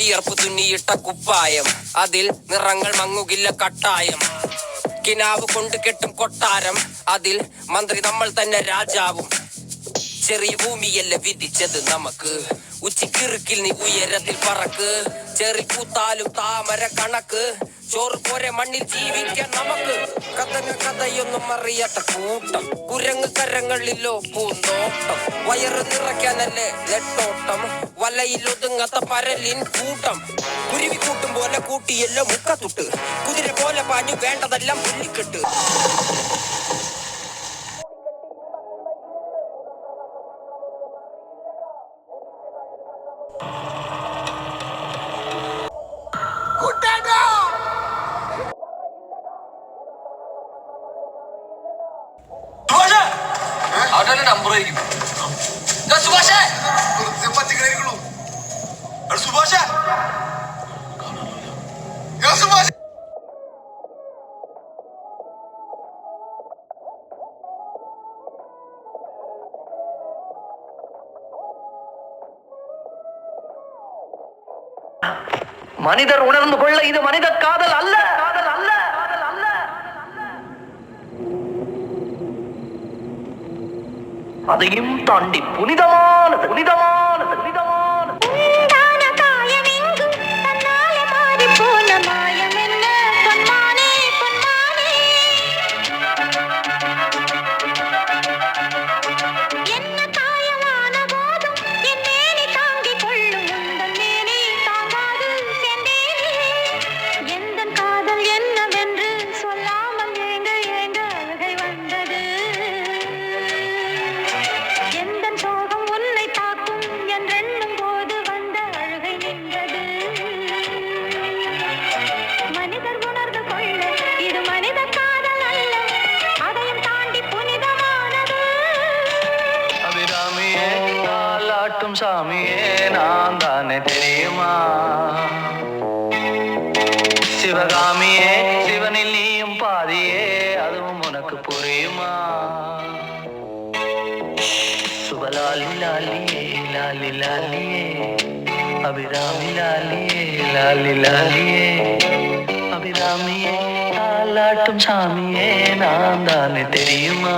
വിയർപ്പ് തുന്നിയിട്ട കുപ്പായം, അതിൽ നിറങ്ങൾ മങ്ങുകില്ല കട്ടായം. കിനാവ് കൊണ്ട് കെട്ടും കൊട്ടാരം, അതിൽ മന്ത്രി നമ്മൾ തന്നെ രാജാവും. ചെറിയ ഭൂമിയല്ല വിധിച്ചത് നമുക്ക്, ഉച്ചിക്കിറുക്കിൽ നീ ഉയരത്തിൽ പറക്ക്. ചെറി പൂത്താലും താമര കണക്ക്, ചോറ് പോരെ മണ്ണിൽ ജീവിക്കാൻ നമുക്ക്. കഥയൊന്നും അറിയാത്ത കൂട്ടം, കുരങ്ങ് കരങ്ങളിലോ പൂന്തോട്ടം. വയറ് നിറയ്ക്കാനല്ലേ നെട്ടോട്ടം, വലയിൽ ഒതുങ്ങാത്ത പരലിൻ കൂട്ടം. കുരുവി കൂട്ടും പോലെ കൂട്ടിയല്ലോ മുക്കത്തുട്ട്, കുതിര പോലെ പാഞ്ഞു വേണ്ടതെല്ലാം പുല്ലിക്കെട്ട്. നമ്പർ സുഭാഷേ സുഭാഷേ സുഭാഷ് மனிதர் உணர்ந்து கொள்ள இது மனித காதல் அல்ல, காதல் அல்ல, காதல் அல்ல. அதையும் தாண்டி புனிதமானது, புனிதமானது, புனிதமானது. சாமியே நான் தானே தெரியுமா, சிவகாமியே சிவனில் நீயும் பாதியே, அதுவும் உனக்கு புரியுமா. சுபலாலி லாலியே லாலி லாலியே, அபிராமி லாலியே லாலி லாலியே, அபிராமியே தாலாட்டும் சாமியே நான் தானே தெரியுமா.